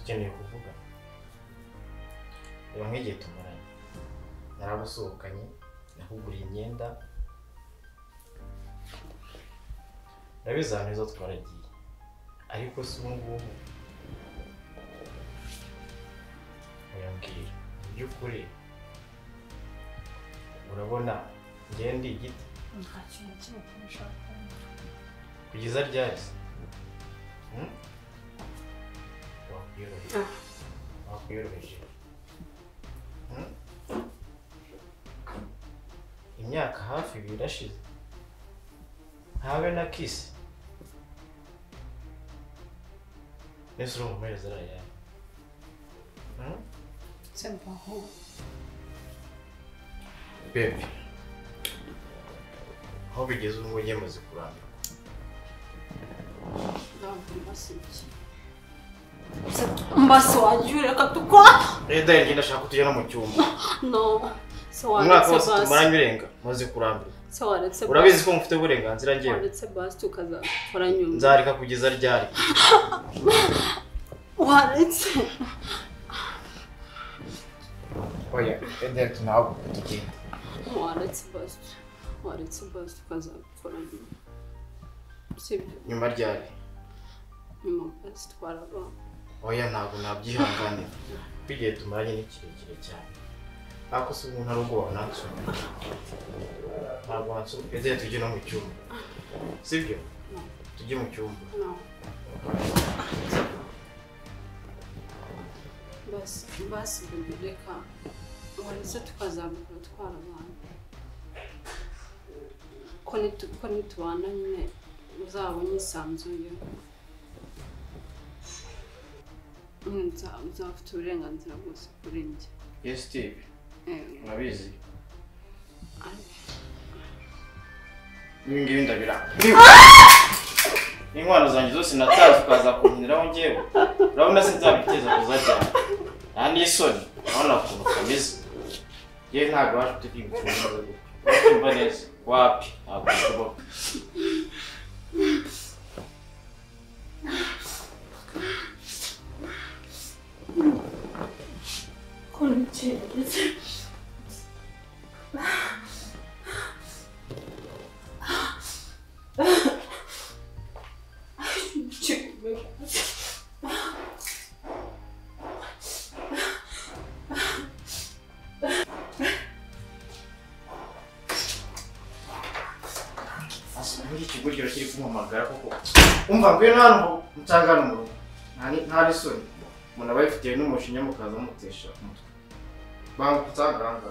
dukeneye kuvuga reba nk'igihe tumaranye naragusohokanye nakuguriye imyenda ndabizi ahantu izo twaragiye ariko si ubu ngubu uyambwira mu by'ukuri urabona njye ndi igiti nta kintu kimwe kumushaka kugeza ryari wakwiyoroheje imyaka hafi 2 irashize ntabe na kisi nese urumva amereza arayaye sembaho baby aho bigeze ubu ngo yemaze kurambirwa mbasi wajure katukwa reda ngenda shaka kutujya mu cyumba no so umwaka wose tumaranye urenga maze kurambirwa so waretse urabizi ko mufite uburenganzira ngiye waretse basi tukaza kora nyuma nzarika kugeza ryari waretse oya reda tunaho tugenda waretse basi tukaza kora nyuma sibyo nyuma ryari nyuma basi twaraba oya ntabwo nabyihanganira bigiye tumaranye n'ikirekire cyane ako se umuntu ari ubwoba nansoma ntabwo wansoma eze tujye no mu cyumba sibyo tujye mu cyumba basi reka waretse tukazabikora twarabana ko nitubana nyine uzabona isanzuye uzafite uburenganzira bwose kuri njye yes Steve urabizi ngibi ndabira inkwano zanjye zose natanze ukaza kunkiniraho ngewe urabona se nzabiteza kuzajyana nta n'isoni urabona ukuntu kameze yewe ntabwo waje tukimufunza urumva neza wapi ntabwo bishoboka koncheze ikiguriro kiri kumamagara koko umva ngwe hano mutangana mu rugo nta n'isoni umuntu aba yifitiye n'umushinya mukaza mutesha umutwe banga kutaganga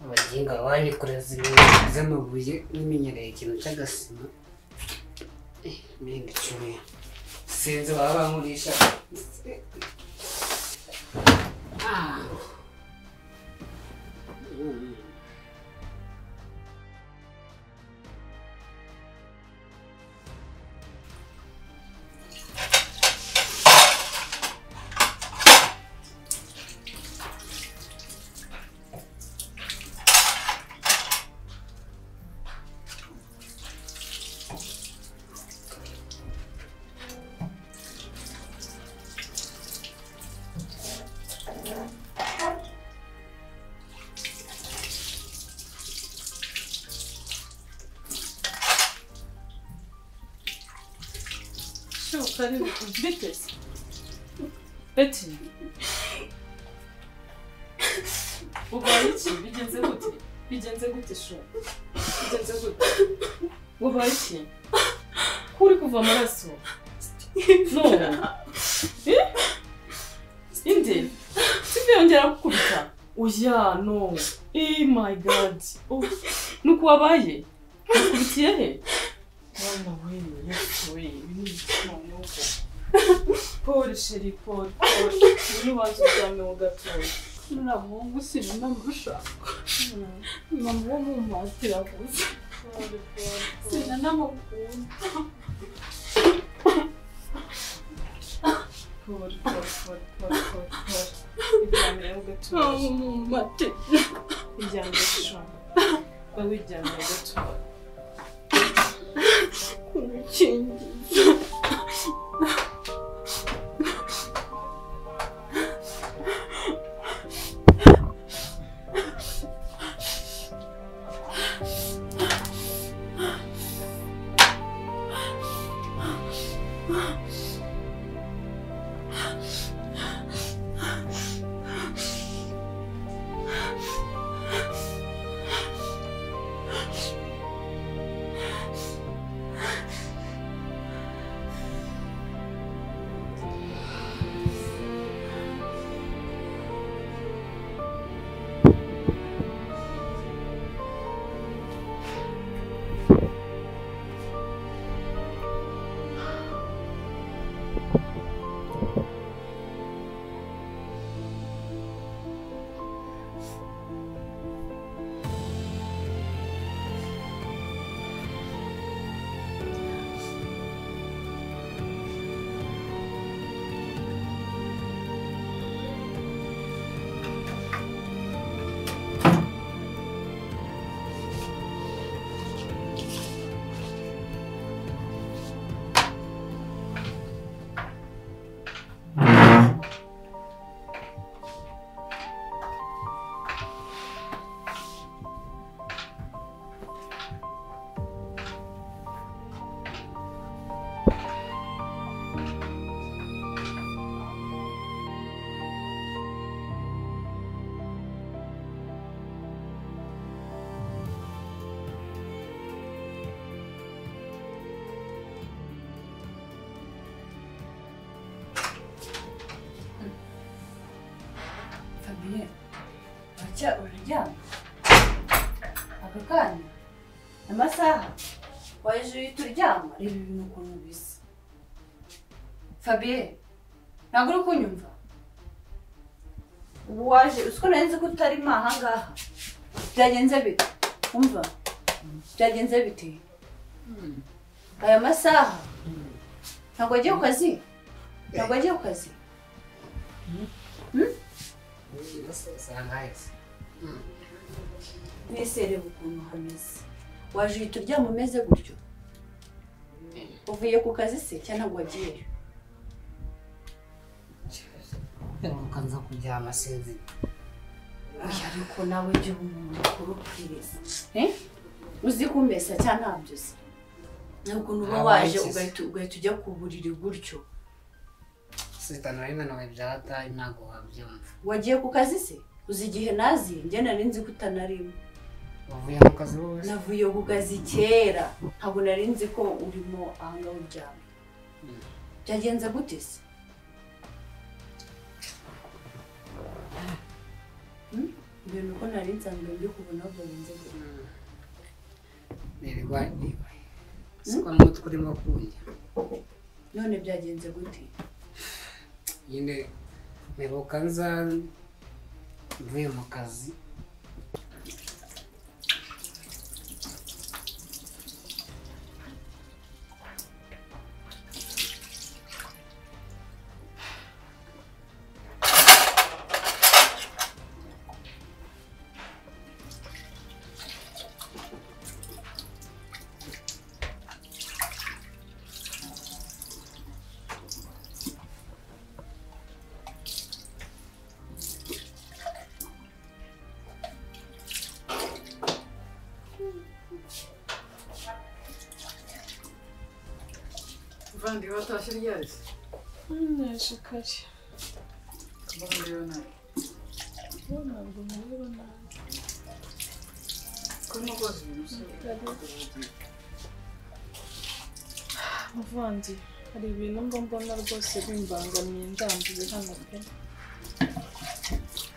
abaginga banyikoreza ibintu by'amabuye n'imenyereye ikintu cy'agasima mpinga icyuya sinzi baba bankurisha Karibu bitese Betty ubaye iki bigenze gute sho bigenze gute ubaye iki kuri kuva amaraso no inde sibiyongera gukubita oya no my god nuko wabaye ukubitiye he Mama wewe, Paul chéri, Paul. Nous allons jamais au gâteau. Nous avons aussi le même chat. Maman, maman, c'est la rose. C'est la maman. Paul. Il vient au gâteau. Oh, maman, il vient au gâteau. Oui, il vient au gâteau. ndagukingiza. Fabien, wacha uryama aka kanya amasaha waje uhita uryama reba ibintu ukuntu bisa. Fabien, ntabwo uri kunyumva? Ubu waje uziko nari nzi ko utarimo aha ngaha. Byagenze bite? Umva, byagenze bite? Aya masaha ntabwo wagiye ku kazi? Ntabwo wagiye ku kazi? Mwese reba ukuntu hameze. Waje uhita uryama umeze gutyo? Uvuye ku kazi se cyangwa ntabwo wagiyeyo? Ukanza kuryama sinzi. Oya ariko nawe jya uba umuntu mukuru kwiriza. Uzi kumesa cyangwa ntabyo uzi? Ntabwo uba waje ugahita ujya ku buriri gutyo. Sitana rimwe nawe byataye ntabwo wabyumva. Wagiye ku kazi se? Uzi igihe nazi njye nari nzi ko utanarimo. Wavuye mu kazi wowe? Navuye ku kazi kera. Ntabwo nari nzi ko urimo aha ngaho uryamye. Byagenze gute se? Ibintu uko nari nsanzwe ndi kubona byagenze gute? Nirwaye. Siko n'umutwe urimo kundya. None byagenze gute? Nyine mperuka nza mvuye mu kazi. Vandi watashye ryari? Naje kare. Vandi nabi. Ntabwo nabura nabi. Kurimo koza ibintu Muvandi, hari ibintu mbona rwose bimbangamiye ndambiwe hano pe.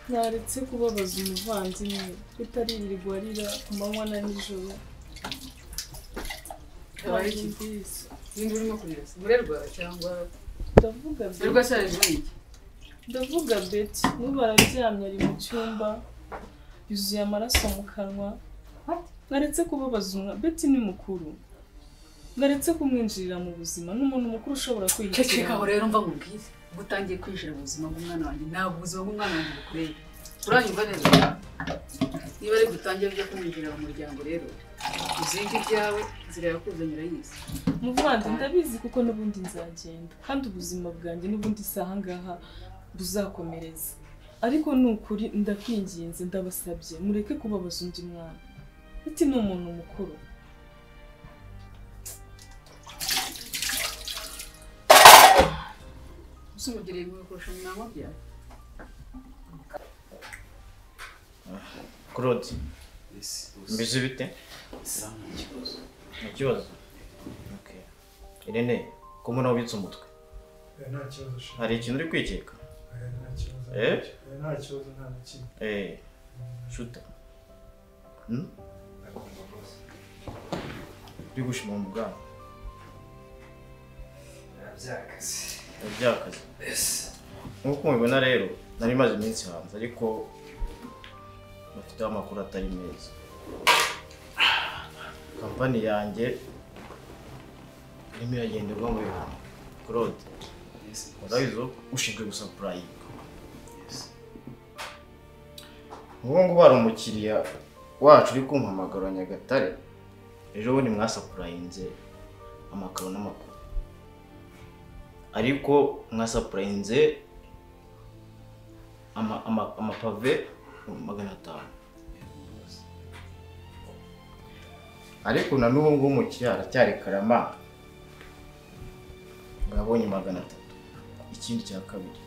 Naretse kubabaza umuvandimwe utaririrwa arira ku manywa na nijoro. Kabaye iki? Ninde urimo kurira? Murerwa cyangwa Ndavuga Betty. Murerwa cyane iki? Ndavuga Betty, n'ubu araryamye ari mu cyumba yuzuye amaraso mu kanwa. Naretse kubabaza Betty ni mukuru. Naretse kumwinjirira mu buzima n'umuntu mukuru ushobora kwihitira. Ceceka aho rero mva mubwize. Gutangiye kwinjira mu buzima bw'umwana wanjye. Ntabwo ubuzima bw'umwana wanjye bukureba. Uranyumva neza? Niba ari gutangira byo kumwinjira mu muryango rero izindi byawe zirayakuzanye urayizi. Muvandi ndabizi kuko n'ubundi nzagenda kandi ubuzima bwanjye n'ubundi saha ngaha buzakomereza. Ariko nukuri ndakwinginze ndabasabye mureke kubabaza undi mwana. Ati ni umuntu mukuru. Usumugiriye mu kurusha mwango bya. Claude. Mbese bite? Ikibazo. Okay. Irene, ko mbona wabitse umutwe? Nta kibazo sha. Hari ikintu uri kwikeka? Nta kibazo. Nta kibazo nta kimwe. Shuta. Uri gushima mu bwana? Byakaze. Yes. Nkuko mubibona rero, nari maze iminsi hanze ariko bafite amakuru atari meza. Kampani yanjye irimo iragenderwa mu bintu. Claude. Yes. Urabizo ushinzwe gusapurayinga. Yes. Ubu ngubu hari umukiriya wacu uri kumpamagara Nyagatare. Ejo bundi mwasapurayinze amakaro n'amakuru. Ariko mwasapurayinze amapave 500. Ariko na n'ubu ngubu umukiriya aracyari karama. Ngabonye 300. Ikindi cya kabiri.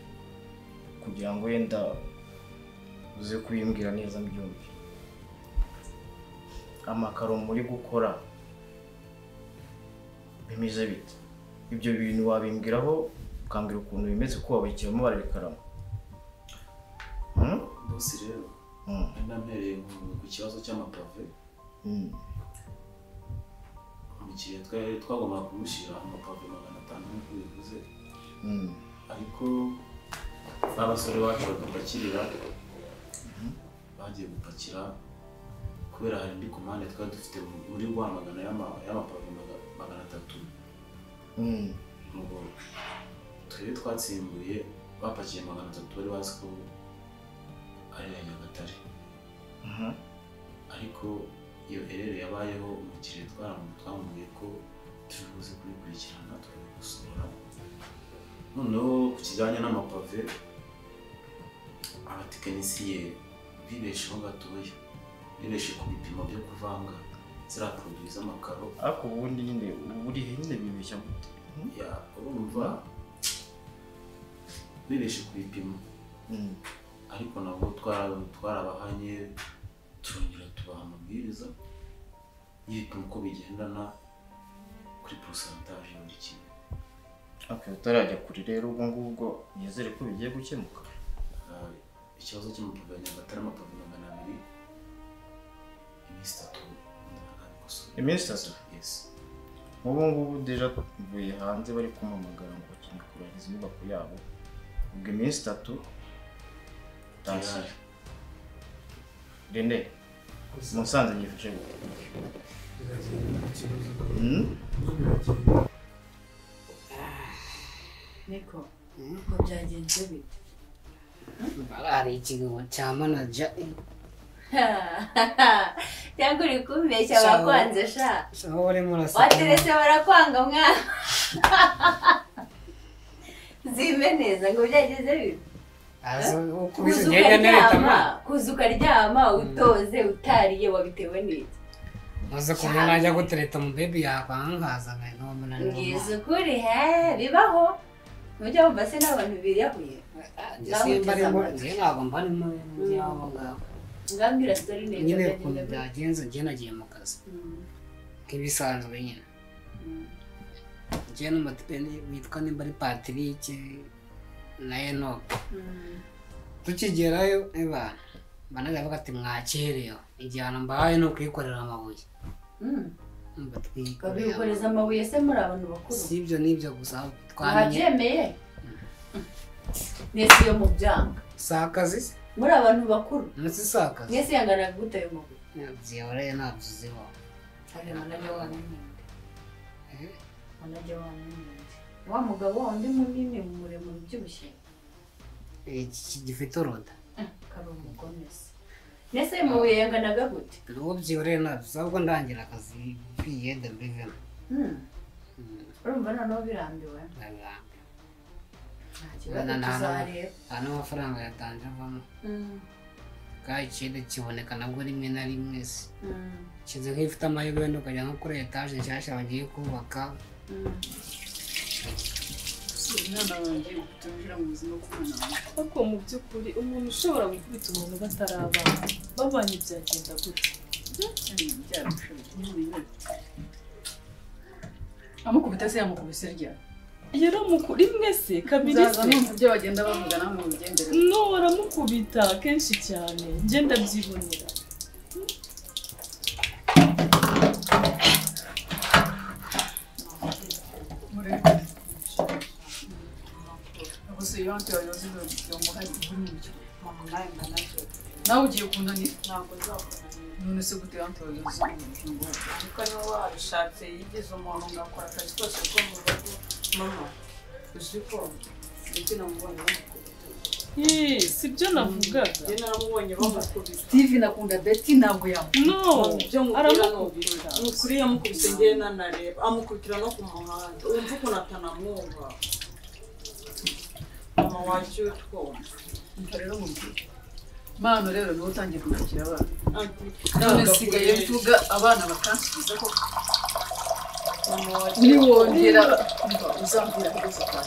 Kugira ngo yenda uze kuyimbwira neza mbyumve. Amakaro muri gukora bimeze bite? Ibyo bintu wabimbwiraho ukambwira ukuntu bimeze ko wabikiramo barabikarama. Bosi rero nampereye ku kibazo cy'amapave. Umukiriya twagomba kumushyira amapave 500 nk'uko bivuze. Ariko abasore bacu badupakirira bagiye gupakira kubera hari indi komande twari dufite muri Rwamagana y'amapave 300. Nuko twari twatsimbuye bapakiye 300 bari bazi ko ari Nyagatare. Ariko iyo erere yabayeho umukiriya twamubwiye ko tubuze kubikurikirana tukabikosora. Noneho ku kijyanye n'amapave abatekinisiye bibesheho gatoya. Bibeshe ku bipimo byo kuvanga zira produits z'amakaro. Ariko ubundi nyine uri nyine bibeshya gute? Ya urumva bibeshe ku bipimo. Ariko nabo twarabahanye turongera tubaha amabwiriza y'ibipimo uko bigendana kuri pourcentage y'ibindi kintu. Okay, utarajya kuri rero ubwo ngubwo nizere ko bigiye gukemuka. Ikibazo cy'amapave ya Nyagatare amapave 200 iminsi 3. Iminsi 3? Yes. Ubu ngubu deja tuvuye hanze bari kumamagara ngo bakeneye kurangiza inyubako yabo. Ubwo iminsi 3 tashye. Rene, Musanze yifashe gute? Niko, ko byagenze bite? Hari ikigo cya manager. Cyangwa uri kumbeshya bakwanze sha. Sawa uri murasa. Wateretse barakwanga mwana. Zime neza ngo byageze bite? Kuza ukaryama utoze utariye wabitewe n'iki? Maze kubona najya gutereta mu baby yakwangaza no munani. Ngize ukuri bibaho. Mujya wumva se n'abantu biriyahuye. Ntabwo mbari mu yabo ngabo. Ngambira story neza. Nyine ukuntu byagenze njye nagiye mu kazi. Nk'ibisanzwe nyine. Njye n'umutipeni witwa Nimbari Patrick na Enoch. Tukigerayo banaga bavuga ati mwakereyo igihano mbaye no kwikorera amabuye. Babikoreza amabuye se muri abantu bakuru? Sibyo nibyo gusa twabyemeye. Nese yo mu byanga. Sakazi muri abantu bakuru. Nese sakazi. Nese yangana gute yo mabuye? Byore navuzeho. Ari manaje wanyu. Manaje wanyu. Wa mugabo wundi munini muremure byushye. Iki gifite uruda. Kari umugomesi. nese mubuye yanganaga gute n'uwo byihoreye nabyo ahubwo ndangira akazi kwiyede mbivemo urumva noneho birambiwe nta n'amafaranga yatanje avamo kandi ikindi kiboneka nabwo rimwe na rimwe se kize nk'ifite amahirwe wenda ukajya nko kuri etaje nshyashya bagiye kubaka umwana wanjye utumvira mu buzima bw'umwana wawe ariko mu by'ukuri umuntu ushobora gukubita umuntu batarabana babanye byagenda gute amukubita se yamukubise rya rimwe se kabiri se ibyo bagenda bavuga namwe mugendere no baramukubita kenshi cyane ngenda byibonera nawe ugiye kunanira ntabwo nzakunanira none se gute yantu wayoze kuko niba wabishatse yigize umuntu ugakora akazi kose ko mu rugo mama uzi ko ndetse namubonye bamukubita sibyo navugaga njye naramubonye bamukubita Steve nakunda Betty ntabwo no aramukubita ni ukuri yamukubise njye nanareba amukubitira no ku muhanda wumva ukuntu atanamwumva mama wacu twumva rero mubwire mano rero niwe utangiye kwibukira abana none sigaye mvuga abana bakansubiza ko niwongera uzambwira rwose kwa